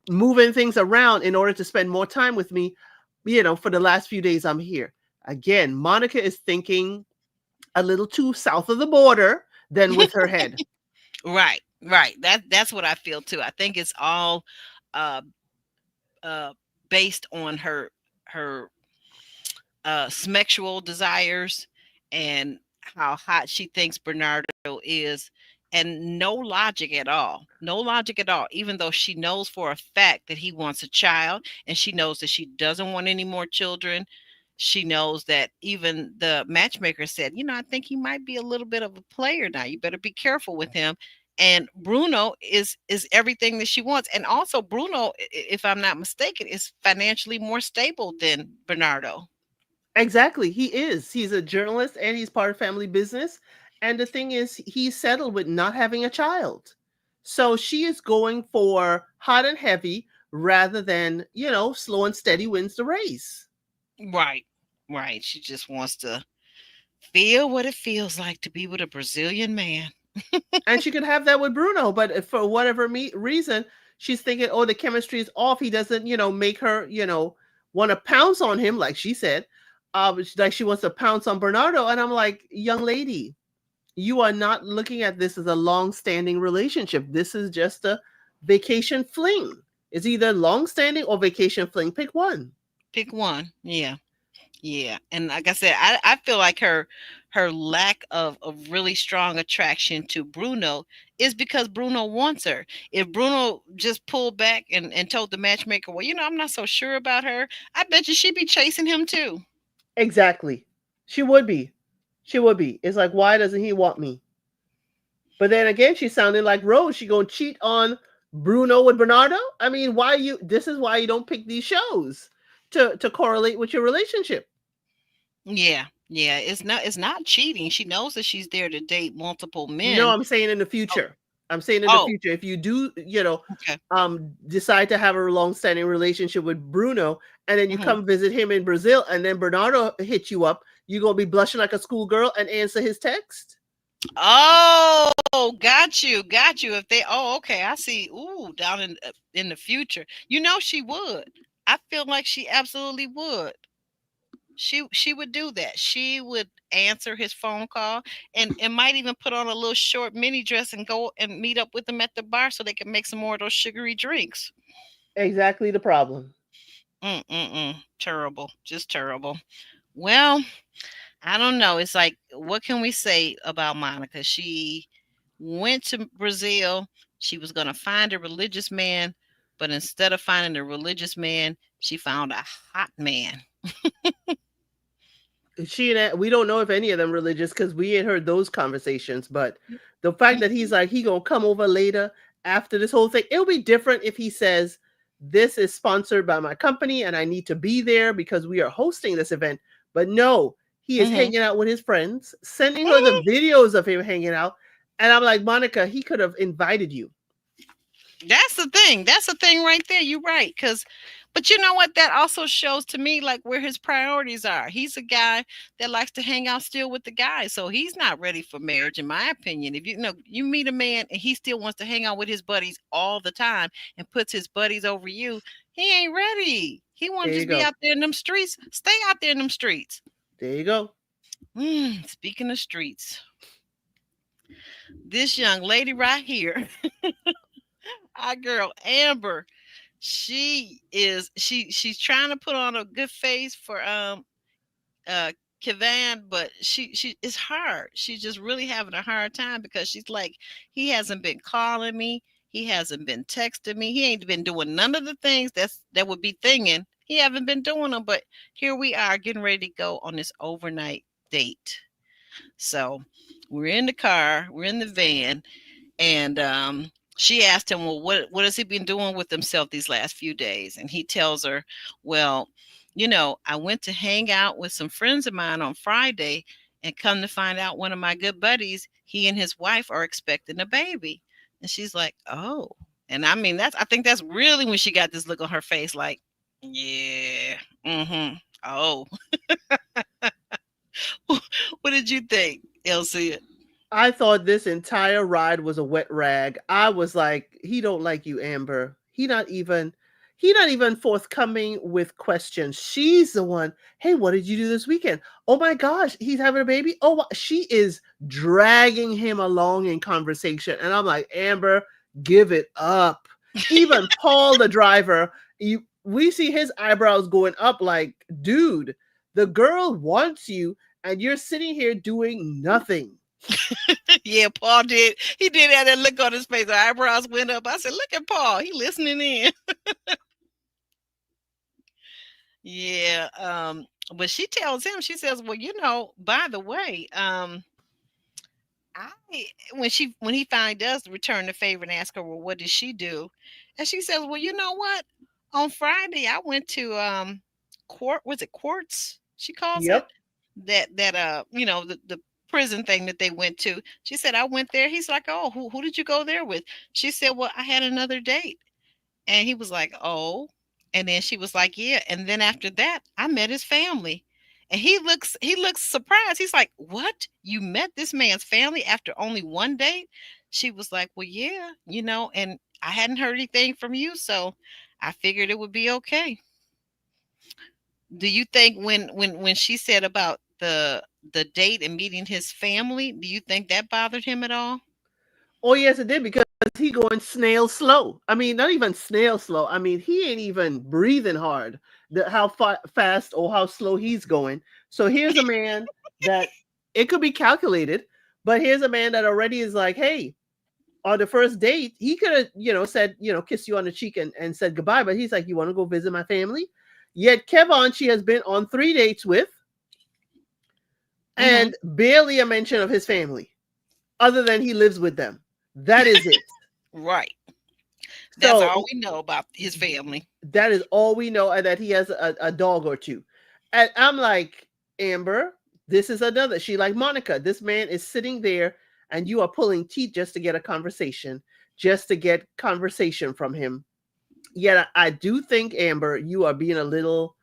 moving things around in order to spend more time with me, for the last few days I'm here. Again, Monica is thinking a little too south of the border than with her head. Right, right. That's what I feel too. I think it's all uh uh based on her sexual desires and how hot she thinks Bernardo is, and no logic at all. No logic at all, even though she knows for a fact that he wants a child and she knows that she doesn't want any more children. She knows that even the matchmaker said, I think he might be a little bit of a player now. You better be careful with him. And Bruno is everything that she wants. And also Bruno, if I'm not mistaken, is financially more stable than Bernardo. Exactly. He is. He's a journalist and he's part of family business. And the thing is, he's settled with not having a child. So she is going for hot and heavy rather than, slow and steady wins the race. Right. Right. She just wants to feel what it feels like to be with a Brazilian man. And she could have that with Bruno, but for whatever reason, she's thinking, oh, the chemistry is off. He doesn't, make her, want to pounce on him, like she said. Like she wants to pounce on Bernardo. And I'm like, young lady, you are not looking at this as a long-standing relationship. This is just a vacation fling. It's either long-standing or vacation fling. Pick one. Pick one. Yeah. Yeah. And like I said, I feel like her lack of really strong attraction to Bruno is because Bruno wants her. If Bruno just pulled back and told the matchmaker, well, I'm not so sure about her, I bet you she'd be chasing him too. Exactly. She would be. She would be. It's like, why doesn't he want me? But then again, she sounded like Rose. She gonna cheat on Bruno with Bernardo. I mean, why you? This is why you don't pick these shows to correlate with your relationship. Yeah. Yeah. It's not cheating. She knows that she's there to date multiple No, men. I'm saying in the Oh, future. I'm saying in the oh, future, if you do, okay. decide to have a long-standing relationship with Bruno, and then you Mhm. come visit him in Brazil, and then Bernardo hits you up, you gonna be blushing like a schoolgirl and answer his text? Oh, got you, got you. If they, oh, okay, I see. Ooh, down in the future, she would. I feel like she absolutely would. She would do that. She would answer his phone call and might even put on a little short mini dress and go and meet up with him at the bar so they can make some more of those sugary drinks. Exactly the problem. Terrible, just terrible. Well, I don't know. It's like, what can we say about Monica? She went to Brazil She was going to find a religious man, but instead of finding a religious man, she found a hot man. She and we don't know if any of them religious because we ain't heard those conversations. But the fact that he's like he gonna come over later after this whole thing, it'll be different if he says this is sponsored by my company and I need to be there because we are hosting this event. But no, he is Mm-hmm. hanging out with his friends, sending her the videos of him hanging out, and I'm like, Monica, he could have invited you. That's the thing. That's the thing right there. You're right. But you know what? That also shows to me like where his priorities are. He's a guy that likes to hang out still with the guys, so he's not ready for marriage, in my opinion. If you meet a man and he still wants to hang out with his buddies all the time and puts his buddies over you, he ain't ready. He want There to you just be go. out there in them streets. Stay out there in them streets. There you go. Speaking of streets, this young lady right here, our girl Amber, she's trying to put on a good face for uh Kevan, but she it's hard. She's just really having a hard time because she's like, he hasn't been calling me, he hasn't been texting me, he ain't been doing none of the things that would be thinging. He haven't been doing them, but here we are getting ready to go on this overnight date. So we're in the car, we're in the van, and she asked him, well, what has he been doing with himself these last few days? And he tells her, well, I went to hang out with some friends of mine on Friday, and come to find out one of my good buddies, he and his wife are expecting a baby. And she's like, oh. And I mean, I think that's really when she got this look on her face, like, yeah, mm-hmm. Oh. What did you think, Elsie? I thought this entire ride was a wet rag. I was like, he don't like you, Amber. He not even forthcoming with questions. She's the one, hey, what did you do this weekend? Oh my gosh, he's having a baby. Oh, she is dragging him along in conversation. And I'm like, Amber, give it up. Even Paul, the driver, we see his eyebrows going up like, dude, the girl wants you and you're sitting here doing nothing. Yeah, Paul did. He did have that look on his face. The eyebrows went up. I said, look at Paul. He listening in. Yeah. But she tells him, she says, well, by the way, I when he finally does return the favor and ask her, well, what did she do? And she says, well, you know what? On Friday, I went to was it Quartz? She calls it Yep. the prison thing that they went to. She said, I went there. He's like, oh, who did you go there with? She said, well, I had another date. And he was like, oh. And then she was like, yeah. And then after that, I met his family. And he looks surprised. He's like, what? You met this man's family after only one date? She was like, well, yeah, and I hadn't heard anything from you, so I figured it would be okay. Do you think when she said about the date and meeting his family, do you think that bothered him at all? Oh yes, it did because he going snail slow. I mean, not even snail slow. I mean, he ain't even breathing hard. How fast or how slow he's going. So here's a man that it could be calculated, but here's a man that already is like, hey, on the first date, he could have, said, kiss you on the cheek and said goodbye. But he's like, you want to go visit my family? Yet Kevon, she has been on 3 dates with, Mm-hmm. and barely a mention of his family, other than he lives with them. That is it. Right. That's So all we know about his family. that is all we know, and that he has a dog or two. And I'm like, Amber, this is another. She like Monica. This man is sitting there, and you are pulling teeth just to get a conversation, just to get conversation from him. Yet I do think, Amber, you are being a little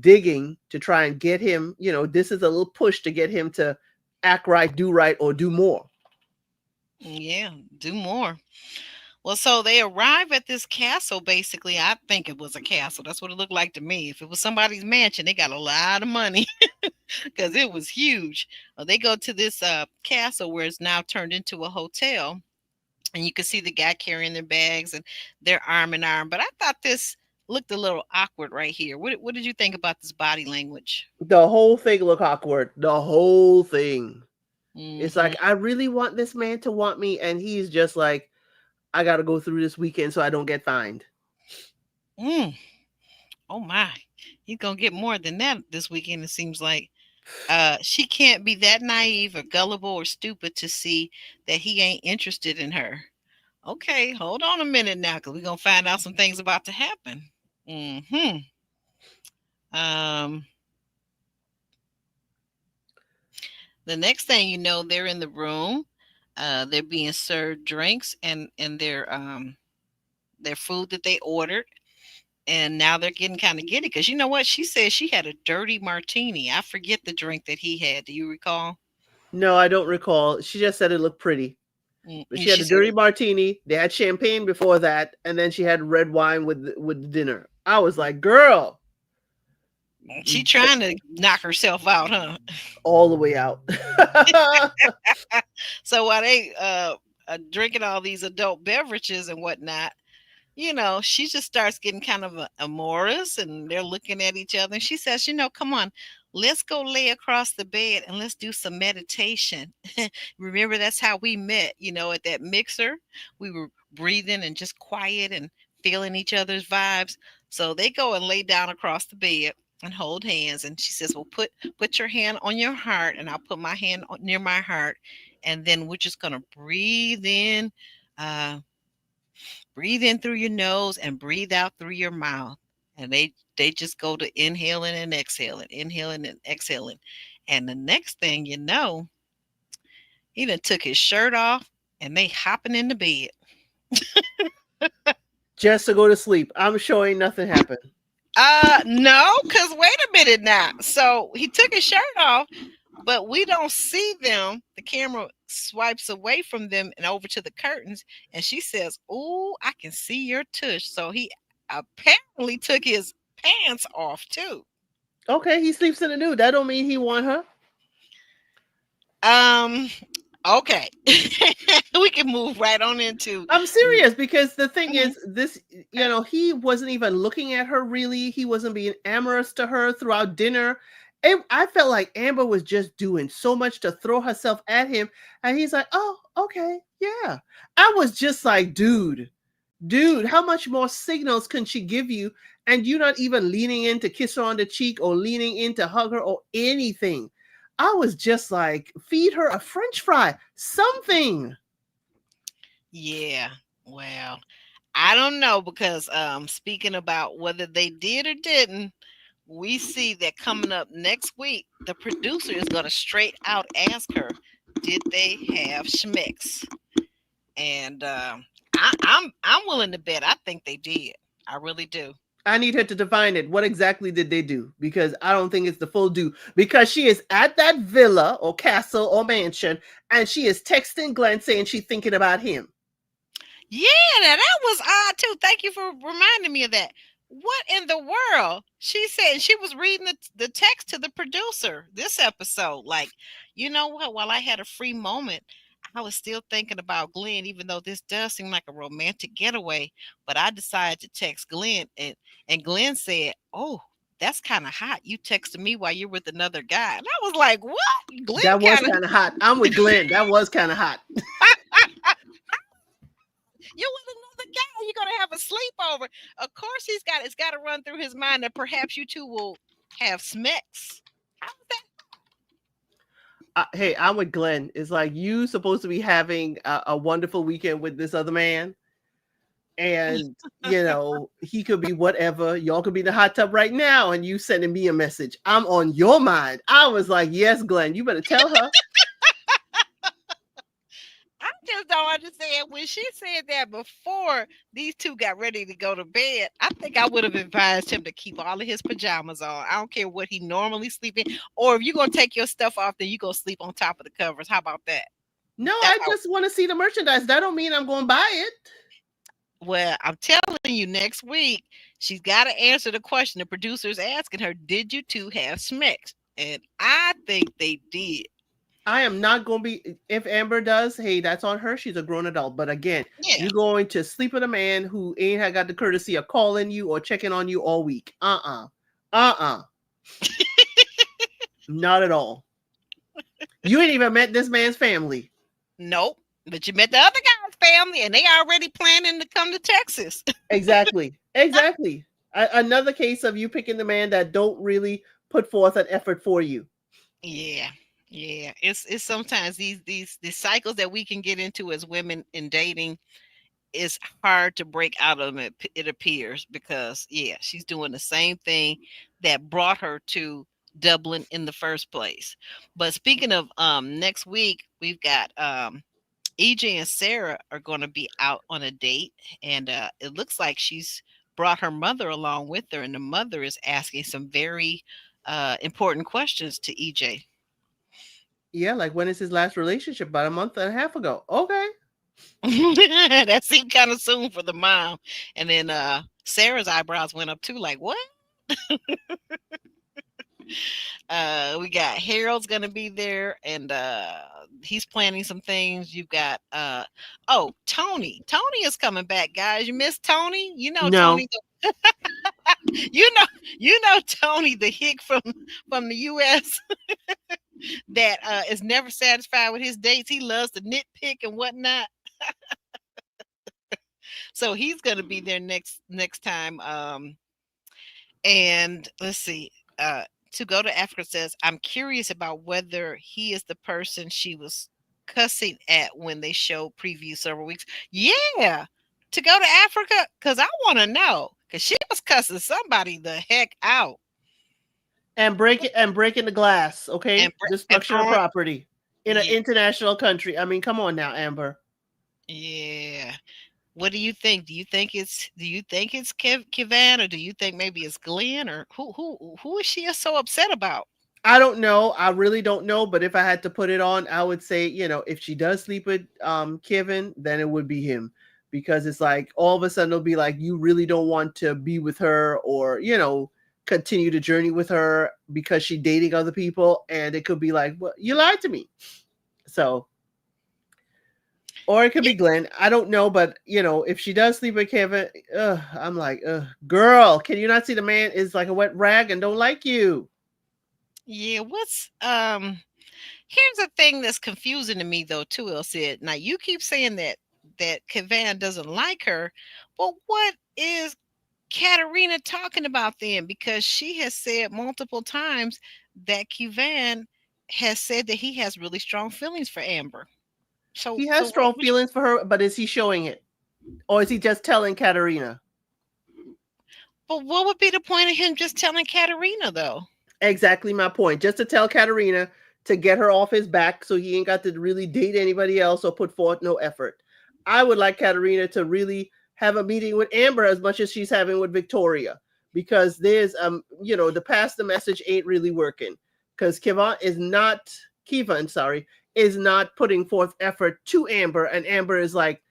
digging to try and get him. This is a little push to get him to act right, or do more. Yeah, do more. Well, so they arrive at this castle. Basically, I think it was a castle. That's what it looked like to me. If it was somebody's mansion, they got a lot of money because it was huge. Well, they go to this castle where it's now turned into a hotel, and you can see the guy carrying their bags and they're arm in arm. But I thought this looked a little awkward right here. What did you think about this body language? The whole thing look awkward. The whole thing. It's Hmm. like, I really want this man to want me, and he's just like, I got to go through this weekend so I don't get fined. Mm. Oh my. He's gonna get more than that this weekend, it seems like. She can't be that naive or gullible or stupid to see that he ain't interested in her. Okay, hold on a minute now, because we're gonna find out some things about to happen. Hmm. Um, the next thing you know, they're in the room. They're being served drinks and their food that they ordered, and now they're getting kind of giddy because you know what? She said she had a dirty martini. I forget the drink that he had. Do you recall? No, I don't recall. She just said it looked pretty. But she had She a said dirty martini. They had champagne before that, and then she had red wine with the dinner. I was like, girl, she trying to knock herself out, huh? all the way out. So while they drinking all these adult beverages and whatnot, you know, she just starts getting kind of amorous, and they're looking at each other. And she says, you know, come on, let's go lay across the bed and let's do some meditation. Remember, that's how we met, you know, at that mixer. We were breathing and just quiet and feeling each other's vibes. So they go and lay down across the bed and hold hands. And she says, well, put your hand on your heart, and I'll put my hand near my heart. And then we're just going to breathe in. Breathe in through your nose and breathe out through your mouth. And they just go to inhaling and inhaling and exhaling. And the next thing you know, he done took his shirt off and they hopping in the bed. Just to go to sleep. I'm sure ain't nothing happened. No, because wait a minute now. So he took his shirt off, but we don't see them. The camera swipes away from them and over to the curtains, and she says, "Ooh, I can see your tush." So he apparently took his pants off too. Okay, he sleeps in the nude. That don't mean he want her. Okay. We can move right on into. I'm serious because the thing is, this, you know, he wasn't even looking at her really. He wasn't being amorous to her throughout dinner. I felt like Amber was just doing so much to throw herself at him. And he's like, oh, okay, yeah. I was just like, dude, how much more signals can she give you? And you're not even leaning in to kiss her on the cheek or leaning in to hug her or anything. I was just like, feed her a French fry, something. Yeah. Well, I don't know, because speaking about whether they did or didn't, we see that coming up next week, the producer is going to straight out ask her, did they have schmicks? And I'm willing to bet I think they did. I really do. I need her to define it. What exactly did they do? Because I don't think it's the full do. Because she is at that villa or castle or mansion, and she is texting Glenn saying she's thinking about him. Yeah, now that was odd too. Thank you for reminding me of that. What in the world? She said she was reading the text to the producer this episode. Like, you know what? While I had a free moment, I was still thinking about Glenn, even though this does seem like a romantic getaway. But I decided to text Glenn, and Glenn said, "Oh, that's kind of hot. You texted me while you're with another guy." And I was like, "What?" Glenn That was kind of hot. I'm with Glenn. That was kind of hot. You're with another guy. You're gonna have a sleepover. Of course, it's got to run through his mind that perhaps you two will have smecks. How's that? Hey, I'm with Glenn. It's like you supposed to be having a wonderful weekend with this other man, and you know he could be whatever. Y'all could be in the hot tub right now, and you sending me a message. I'm on your mind. I was like, yes, Glenn, you better tell her. I just don't understand. When she said that before these two got ready to go to bed, I think I would have advised him to keep all of his pajamas on. I don't care what he normally sleep in. Or if you're going to take your stuff off, then you go sleep on top of the covers. How about that? No, I just want to see the merchandise. That don't mean I'm going to buy it. Well, I'm telling you, next week, she's got to answer the question the producer's asking her, did you two have smecks? And I think they did. I am not going to be, if Amber does, hey, that's on her. She's a grown adult. But again, you're going to sleep with a man who ain't got the courtesy of calling you or checking on you all week. Not at all. You ain't even met this man's family. Nope. But you met the other guy's family, and they already planning to come to Texas. Exactly. Another case of you picking the man that don't really put forth an effort for you. Yeah. Yeah. It's sometimes these cycles that we can get into as women in dating is hard to break out of it, it appears, because yeah, she's doing the same thing that brought her to Dublin in the first place. But speaking of next week, we've got EJ and Sarah are going to be out on a date, and it looks like she's brought her mother along with her, and the mother is asking some very important questions to EJ. Yeah, like when is his last relationship? About a month and a half ago. Okay. That seemed kind of soon for the mom. And then Sarah's eyebrows went up too, like, what? We got Harold's gonna be there, and he's planning some things. You've got oh, Tony. Tony is coming back, guys. You miss Tony? You know No. Tony. You know, you know Tony, the hick from the US that is never satisfied with his dates. He loves to nitpick and whatnot. So he's gonna be there next time. And let's see. To go to Africa says, I'm curious about whether he is the person she was cussing at when they showed preview several weeks. Yeah, to go to Africa, because I want to know, because she was cussing somebody the heck out. And breaking the glass, okay? And, Destruction of property in an international country. I mean, come on now, Amber. Yeah. What do you think? Do you think it's Kivan, or do you think maybe it's Glenn, or who is she so upset about? I don't know. I really don't know. But if I had to put it on, I would say, if she does sleep with Kevin, then it would be him. Because it's like all of a sudden it'll be like you really don't want to be with her, or continue the journey with her because she's dating other people, and it could be like, well, you lied to me. So, or it could be Glenn. I don't know, but if she does sleep with Kevin, I'm like, girl, can you not see the man is like a wet rag and don't like you? Yeah, here's the thing that's confusing to me though too, El Cid. Now you keep saying that Kivan doesn't like her, but what is Katerina talking about then? Because she has said multiple times that Kivan has said that he has really strong feelings for Amber. So he has strong feelings for her, but is he showing it? Or is he just telling Katerina? But what would be the point of him just telling Katerina though? Exactly my point. Just to tell Katerina to get her off his back so he ain't got to really date anybody else or put forth no effort. I would like Katerina to really have a meeting with Amber as much as she's having with Victoria, because there's the pass the message ain't really working, because Kivan is not putting forth effort to Amber, and Amber is like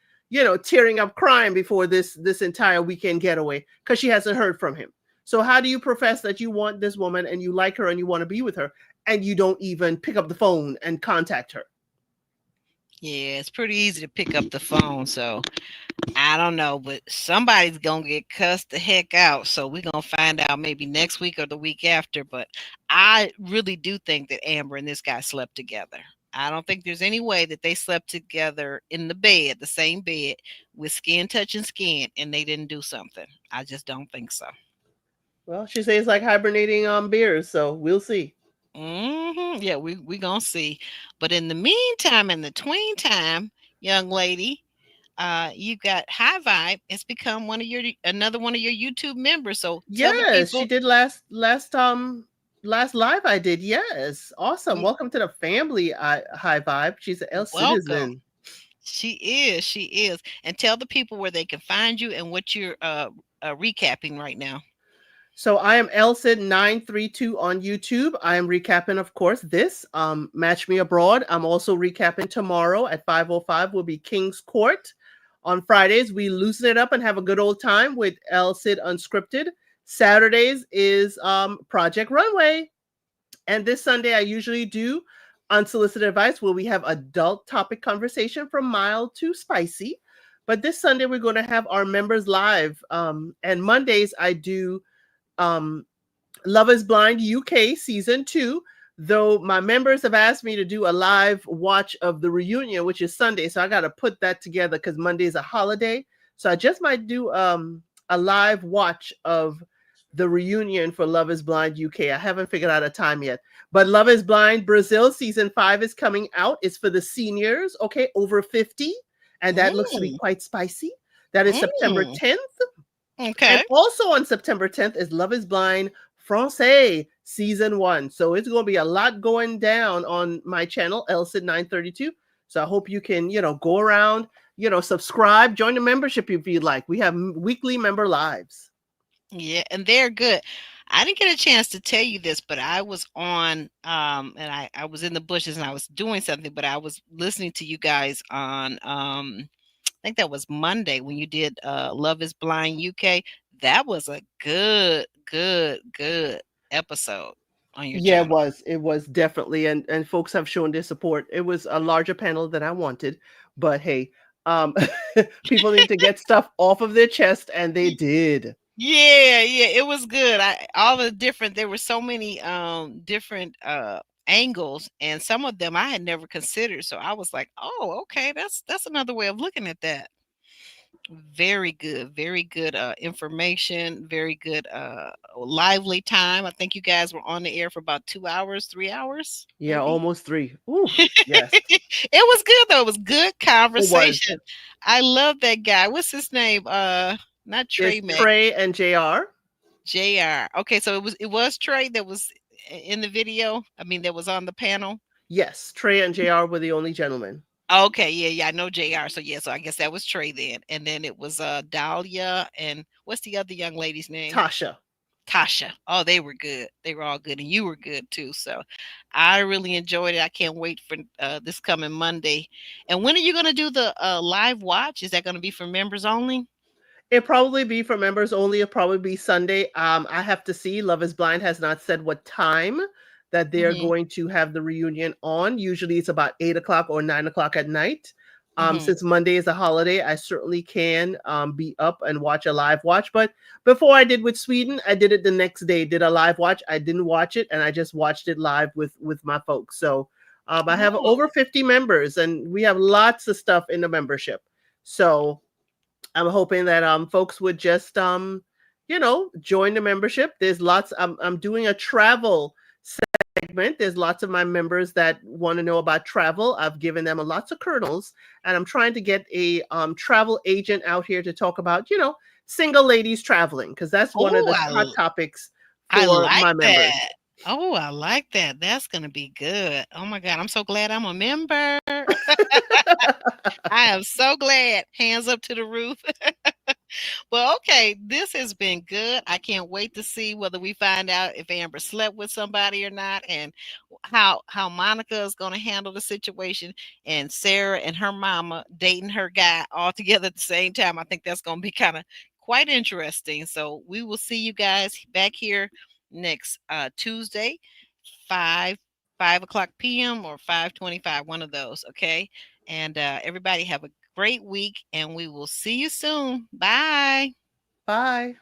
tearing up crying before this entire weekend getaway because she hasn't heard from him. So how do you profess that you want this woman and you like her and you want to be with her, and you don't even pick up the phone and contact her? Yeah, it's pretty easy to pick up the phone. So I don't know, but somebody's going to get cussed the heck out. So we're going to find out maybe next week or the week after. But I really do think that Amber and this guy slept together. I don't think there's any way that they slept together in the bed, the same bed, with skin touching skin, and they didn't do something. I just don't think so. Well, she says it's like hibernating on beers, so we'll see. Yeah, we gonna see. But in the meantime, in the tween time, young lady, you got High Vibe. It's become another one of your YouTube members. So tell the yes, people. she did last live I did. Yes, awesome. Welcome to the family. High Vibe. She's an L citizen. She is. And tell the people where they can find you and what you're recapping right now. So I am LCid932 on YouTube. I am recapping, of course, this Match Me Abroad. I'm also recapping tomorrow at 5:05 will be King's Court. On Fridays, we loosen it up and have a good old time with LCid Unscripted. Saturdays is Project Runway. And this Sunday, I usually do Unsolicited Advice, where we have adult topic conversation from mild to spicy. But this Sunday, we're going to have our members live. And Mondays, I do Love is Blind UK season 2. though my members have asked me to do a live watch of the reunion, which is Sunday. So I got to put that together because Monday is a holiday. So I just might do a live watch of the reunion for Love is Blind UK. I haven't figured out a time yet. But Love is Blind Brazil season 5 is coming out. It's for the seniors, okay, over 50. And that looks to be Mm, quite spicy. That is September mm, 10th. And okay. also on September 10th is Love is Blind Francais season 1. So it's going to be a lot going down on my channel, LSID 932. So I hope you can, go around, subscribe, join the membership if you'd like. We have weekly member lives. Yeah, and they're good. I didn't get a chance to tell you this, but I was on and I was in the bushes and I was doing something, but I was listening to you guys on I think that was Monday when you did Love is Blind UK. That was a good episode on your Yeah, it channel. was. It was definitely, and folks have shown their support. It was a larger panel than I wanted, but hey, um, people need to get stuff off of their chest, and they did. Yeah, yeah, it was good. I all the different there were so many different angles and some of them I had never considered. So I was like, "Oh, okay, that's another way of looking at that." Very good information, very good lively time. I think you guys were on the air for about 2 hours, 3 hours, Yeah, maybe. almost 3. Ooh, yes, It was good though. It was good it was. conversation. I love that guy. What's his name? Not There's Trey Mack. Trey and JR. JR. Okay, so it was Trey that was in the video. I mean, that was on the panel. Yes, Trey and JR were the only gentlemen. Okay, yeah, yeah, I know JR. So yeah, so I guess that was Trey then. And then it was Dahlia and what's the other young lady's name? Tasha. Tasha. Oh, they were good. They were all good and you were good too. So I really enjoyed it. I can't wait for this coming Monday. And when are you going to do the live watch? Is that going to be for members only? It probably be for members only. It'll probably be Sunday. I have to see. Love is Blind has not said what time that they're Mhm. going to have the reunion on. Usually it's about 8 o'clock or 9 o'clock at night. Mhm. Since Monday is a holiday, I certainly can be up and watch a live watch. But before I did with Sweden, I did it the next day. Did a live watch. I didn't watch it, and I just watched it live with my folks. So I have Oh. over 50 members, and we have lots of stuff in the membership. So I'm hoping that folks would just join the membership. There's lots. I'm doing a travel segment. There's lots of my members that want to know about travel. I've given them a lots of kernels, and I'm trying to get a travel agent out here to talk about single ladies traveling, because that's one of Oh, the hot topics I for like my members. that. Oh, I like that. That's gonna be good. Oh my god, I'm so glad I'm a member. I am so glad. Hands up to the roof. Well, okay, this has been good. I can't wait to see whether we find out if Amber slept with somebody or not, and how Monica is going to handle the situation, and Sarah and her mama dating her guy all together at the same time. I think that's going to be kind of quite interesting. So we will see you guys back here next Tuesday, 5 5 o'clock p.m. or 5:25, one of those. Okay, and everybody have a great week, and we will see you soon. Bye. Bye.